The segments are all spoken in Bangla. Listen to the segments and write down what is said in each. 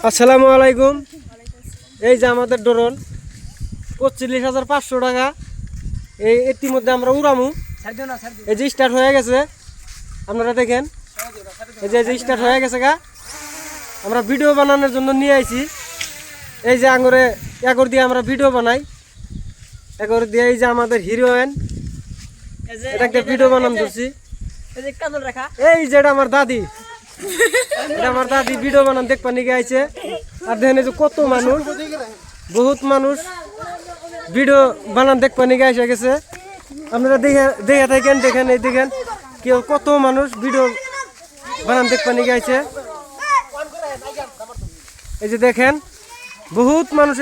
আসসালামু আলাইকুম। এই যে আমাদের ড্রোন 45,500 টাকা। এই ইতিমধ্যে আমরা উড়ামু। এই যে স্টার্ট হয়ে গেছে, আপনারা দেখেন। এই যে স্টার্ট হয়ে গেছে গা। আমরা ভিডিও বানানোর জন্য নিয়ে আইছি। এই যে আঙুরে একর দিয়ে আমরা ভিডিও বানাই। একর দিয়ে এই যে আমাদের হিরোইন, এটাকে ভিডিও বানান ধরছি। এই যেটা আমার দাদি, এটা আমার দাদি ভিডিও বানান দেখবা নিয়ে আইছে। আর দেখেন এই যে কত মানুষ, বহুত মানুষ ভিডিও বানান দেখবা নিয়ে এসে গেছে। আপনারা দেখে থাকেন, দেখেন এই দেখেন কেউ কত মানুষ ভিডিও বানান দেখবা নিয়ে আইছে। এই যে দেখেন বহুত মানুষ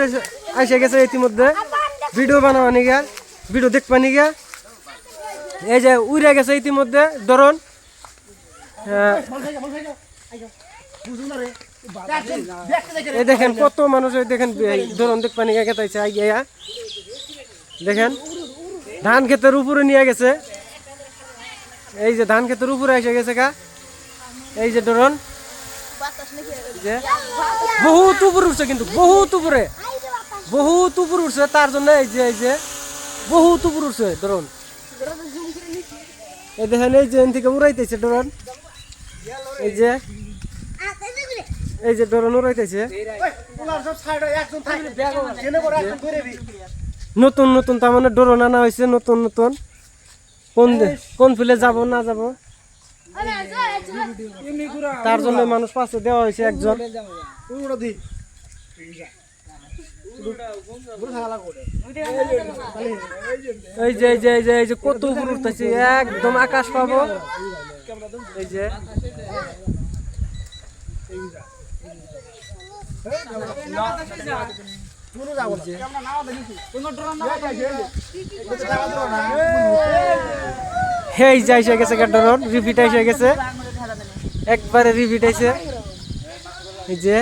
এসে গেছে ইতিমধ্যে ভিডিও বানাবা নিগা, ভিডিও দেখবা নিগা। এই যে উড়ে গেছে ইতিমধ্যে ড্রোন। এই দেখেন কত মানুষ, দেখেন ড্রোন দেখবা নিগা কেতাইছে আইয়া। দেখেন ধান ক্ষেতের উপরে নিয়ে গেছে। এই যে ধান ক্ষেতের উপরে এসে গেছে গা। এই যে ড্রোন বহুত উপরে উঠছে, কিন্তু বহুত উপরে, বহুত উপরে উঠছে। তার জন্য এই যে বহুত উপরে উঠছে ড্রোন। এই দেখেন এই যে থেকে উড়াইতেছে ড্রোন। এই যে ড্রোন উড়াইতেছে। নতুন নতুন তার মানে ড্রোন আনা হয়েছে, নতুন নতুন। কোন ফিলে যাব না যাব তার জন্য মানুষ পাশে দেওয়া হয়েছে একজন। এই যে এই যে কত উপরে উঠতেছে, একদম আকাশ পাবো। এই যে এই যাইছে গেছে ড্রোন, রিপিট এসে গেছে, একবারে রিপিট আইছে। এই যে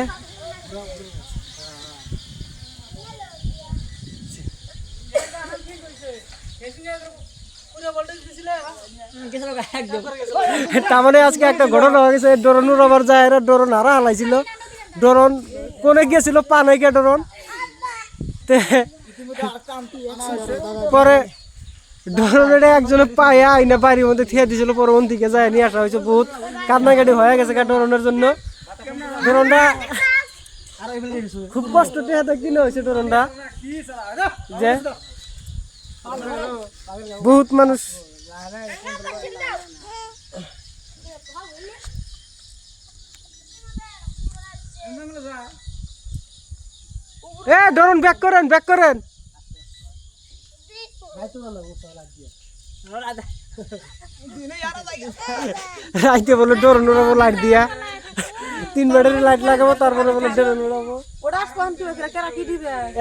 তার মানে আজকে একটা ঘটনা হয়ে গেছে। ড্রোন উড়াবার যায়, ড্রোন হারা হালাইছিল। ড্রোন কোনে গেছিল পানে গিয়ে ড্রোন পরে ড্রোন একজনে পায়ে আইনা বাড়ির মধ্যে থিয়ে দিয়েছিল। পরে ওন দিকে যায় নিয়ে আসা হয়েছে। বহুত কান্নাকাটি হয়ে গেছে ড্রোনের জন্য। ড্রোনটা খুব কষ্ট কিনে হয়েছে ড্রোনটা। যে বহুত মানুষ ড্রোন ব্যাক করেন, ব্যাক করেন। রাইতে বলে ড্রোন উড়াবো লাইট দিয়া, 3 ব্যাটারি লাইট লাগাবো, তারপরে বলে ড্রোন উড়াবো।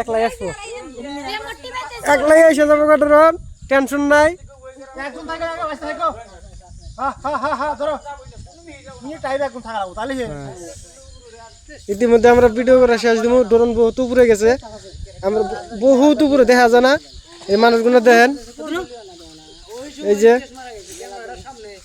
একলাই আসবো, একলাই এসে যাবো ড্রোন, টেনশন নাই। ইতিমধ্যে আমরা ভিডিও করে শেষ দিব। ড্রোন বহুত উপরে গেছে, আমরা বহুত উপরে দেখা যায় না। এই মানুষগুলো দেখেন, এই যে